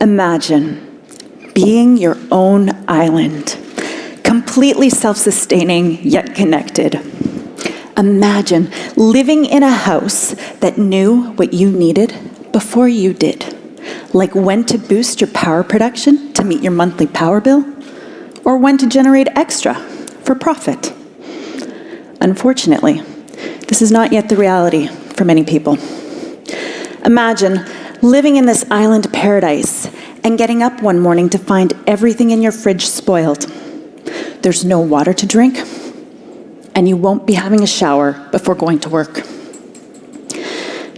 Imagine being your own island, completely self-sustaining yet connected. Imagine living in a house that knew what you needed before you did, like when to boost your power production to meet your monthly power bill, or when to generate extra for profit. Unfortunately, this is not yet the reality for many people. Imagine living in this island paradise and getting up one morning to find everything in your fridge spoiled. There's no water to drink, and you won't be having a shower before going to work.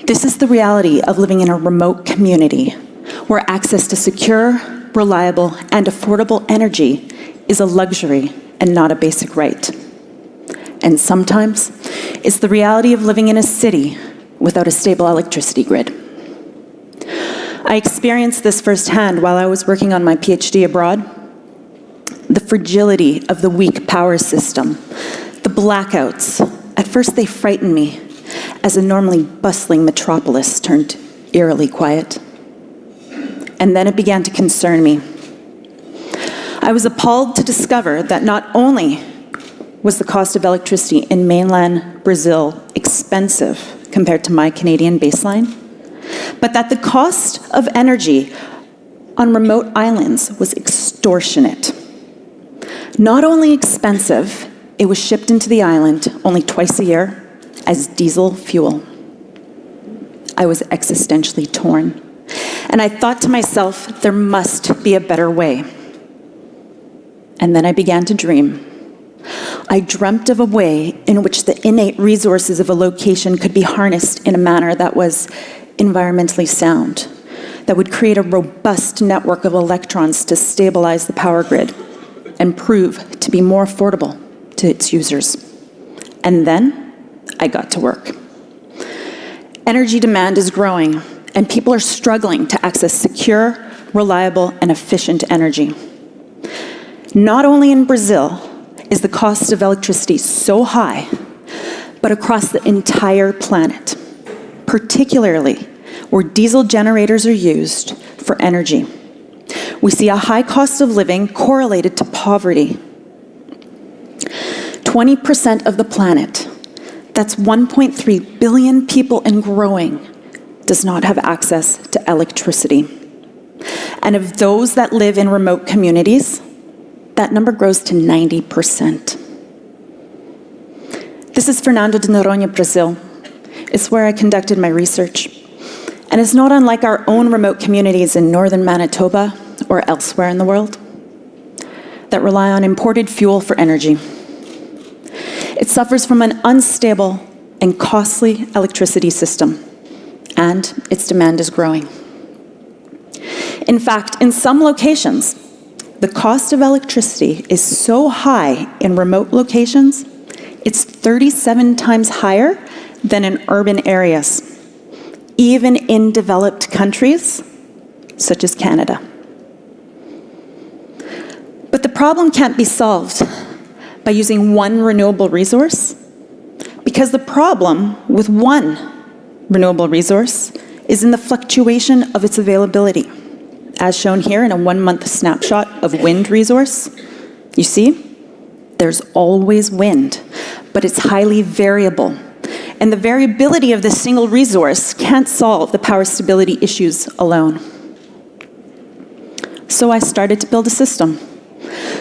This is the reality of living in a remote community where access to secure, reliable, and affordable energy is a luxury and not a basic right. And sometimes, it's the reality of living in a city without a stable electricity grid. I experienced this firsthand while I was working on my PhD abroad. The fragility of the weak power system, the blackouts. At first they frightened me, as a normally bustling metropolis turned eerily quiet. And then it began to concern me. I was appalled to discover that not only was the cost of electricity in mainland Brazil expensive compared to my Canadian baseline, but that the cost of energy on remote islands was extortionate. Not only expensive, it was shipped into the island only twice a year as diesel fuel. I was existentially torn, and I thought to myself, there must be a better way. And then I began to dream. I dreamt of a way in which the innate resources of a location could be harnessed in a manner that was environmentally sound, that would create a robust network of electrons to stabilize the power grid and prove to be more affordable to its users. And then I got to work. Energy demand is growing, and people are struggling to access secure, reliable, and efficient energy. Not only in Brazil is the cost of electricity so high, but across the entire planet, particularly where diesel generators are used for energy. We see a high cost of living correlated to poverty. 20% of the planet, that's 1.3 billion people and growing, does not have access to electricity. And of those that live in remote communities, that number grows to 90%. This is Fernando de Noronha, Brazil. It's where I conducted my research. And it's not unlike our own remote communities in northern Manitoba or elsewhere in the world that rely on imported fuel for energy. It suffers from an unstable and costly electricity system, and its demand is growing. In fact, in some locations, the cost of electricity is so high in remote locations, it's 37 times higher than in urban areas, even in developed countries, such as Canada. But the problem can't be solved by using one renewable resource, because the problem with one renewable resource is in the fluctuation of its availability. As shown here in a 1-month snapshot of wind resource, you see, there's always wind, but it's highly variable. And the variability of this single resource can't solve the power stability issues alone. So I started to build a system,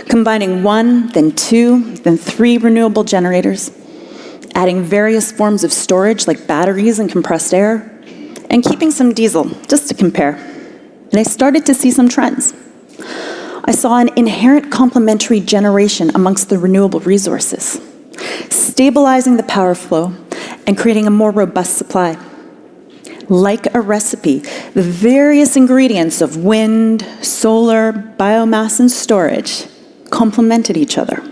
combining 1, then 2, then 3 renewable generators, adding various forms of storage like batteries and compressed air, and keeping some diesel just to compare. And I started to see some trends. I saw an inherent complementary generation amongst the renewable resources, stabilizing the power flow and creating a more robust supply. Like a recipe, the various ingredients of wind, solar, biomass, and storage complemented each other.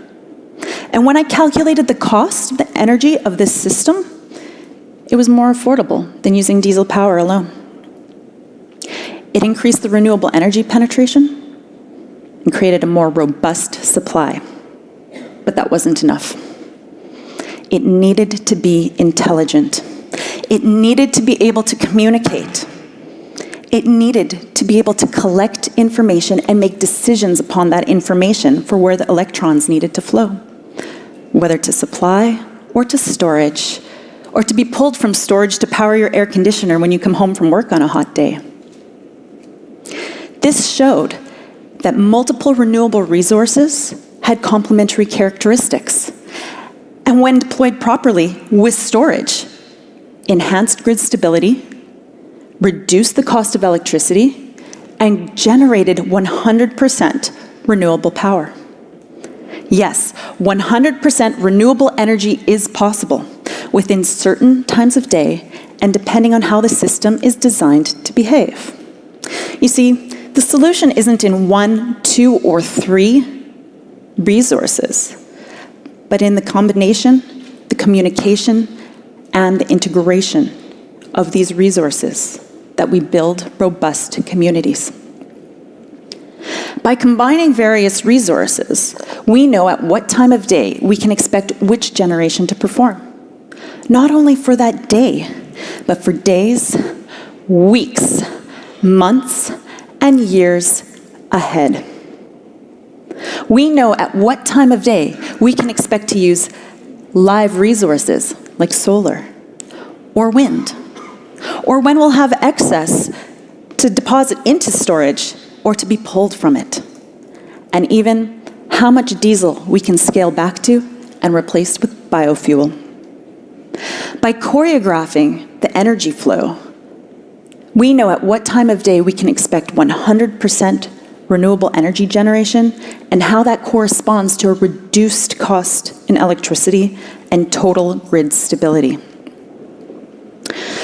And when I calculated the cost of the energy of this system, it was more affordable than using diesel power alone. It increased the renewable energy penetration and created a more robust supply. But that wasn't enough. It needed to be intelligent. It needed to be able to communicate. it needed to be able to collect information and make decisions upon that information for where the electrons needed to flow, whether to supply or to storage, or to be pulled from storage to power your air conditioner when you come home from work on a hot day. This showed that multiple renewable resources had complementary characteristics, and when deployed properly with storage, enhanced grid stability, reduced the cost of electricity, and generated 100% renewable power. Yes, 100% renewable energy is possible within certain times of day and depending on how the system is designed to behave. You see, the solution isn't in 1, 2, or 3 resources, but in the combination, the communication, and the integration of these resources that we build robust communities. By combining various resources, we know at what time of day we can expect which generation to perform. Not only for that day, but for days, weeks, months, and years ahead. We know at what time of day we can expect to use live resources like solar or wind, or when we'll have excess to deposit into storage or to be pulled from it, and even how much diesel we can scale back to and replace with biofuel. By choreographing the energy flow, we know at what time of day we can expect 100% renewable energy generation and how that corresponds to a reduced cost in electricity and total grid stability.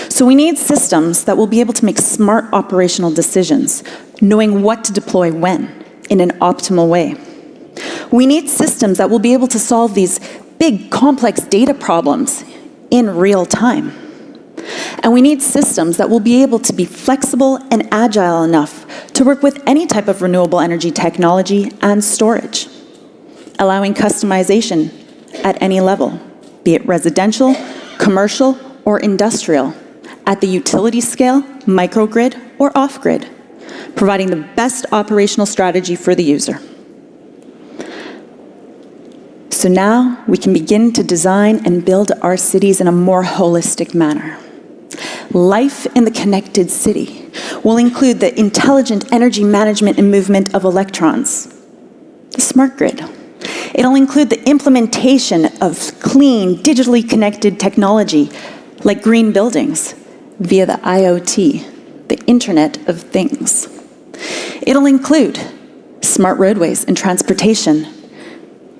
So we need systems that will be able to make smart operational decisions, knowing what to deploy when, in an optimal way. We need systems that will be able to solve these big, complex data problems in real time. And we need systems that will be able to be flexible and agile enough to work with any type of renewable energy technology and storage, allowing customization at any level, be it residential, commercial, or industrial, at the utility scale, microgrid, or off-grid, providing the best operational strategy for the user. So now we can begin to design and build our cities in a more holistic manner. Life in the connected city will include the intelligent energy management and movement of electrons, the smart grid. It'll include the implementation of clean, digitally connected technology like green buildings via the IoT, the Internet of Things. It'll include smart roadways and transportation,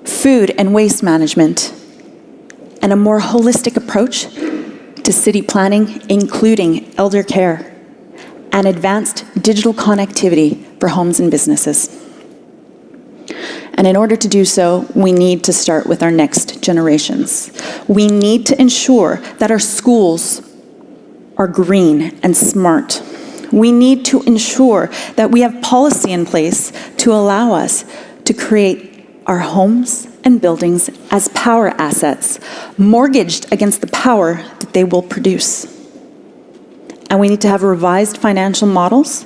food and waste management, and a more holistic approach to city planning, including elder care and advanced digital connectivity for homes and businesses. And in order to do so, we need to start with our next generations. We need to ensure that our schools are green and smart. We need to ensure that we have policy in place to allow us to create our homes and buildings as power assets, mortgaged against the power that they will produce. And we need to have revised financial models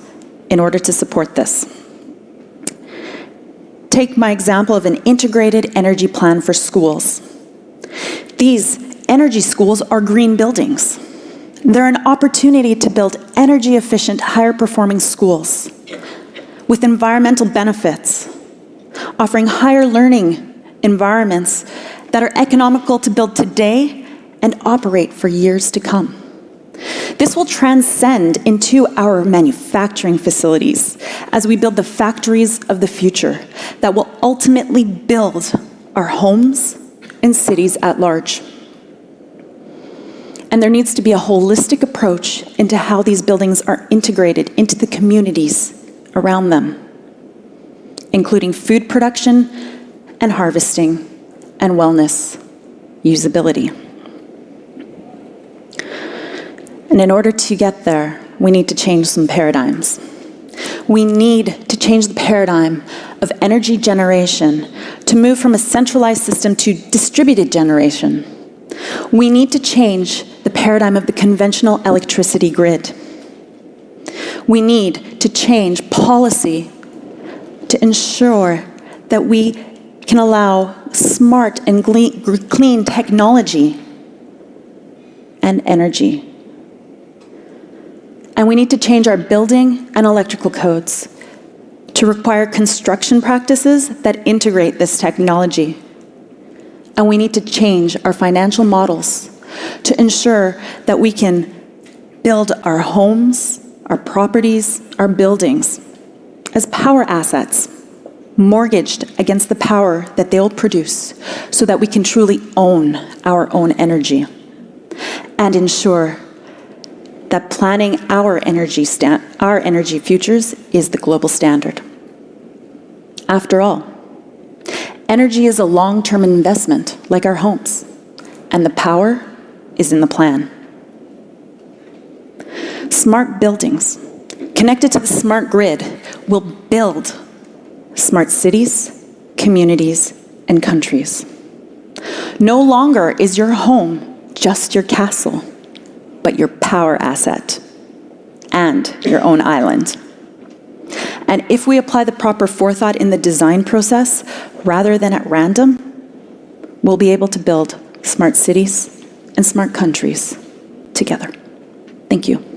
in order to support this. Take my example of an integrated energy plan for schools. These energy schools are green buildings. They're an opportunity to build energy-efficient, higher-performing schools with environmental benefits, offering higher learning environments that are economical to build today and operate for years to come. This will transcend into our manufacturing facilities as we build the factories of the future that will ultimately build our homes and cities at large. And there needs to be a holistic approach into how these buildings are integrated into the communities around them, including food production and harvesting and wellness usability. And in order to get there, we need to change some paradigms. We need to change the paradigm of energy generation to move from a centralized system to distributed generation. We need to change the paradigm of the conventional electricity grid. We need to change policy to ensure that we can allow smart and clean technology and energy. And we need to change our building and electrical codes to require construction practices that integrate this technology. And we need to change our financial models to ensure that we can build our homes, our properties, our buildings as power assets, mortgaged against the power that they'll produce so that we can truly own our own energy and ensure that planning our energy futures is the global standard. After all, energy is a long-term investment like our homes, and the power is in the plan. Smart buildings connected to the smart grid will build smart cities, communities, and countries. No longer is your home just your castle, but your power asset and your own island. And if we apply the proper forethought in the design process, rather than at random, we'll be able to build smart cities and smart countries together. Thank you.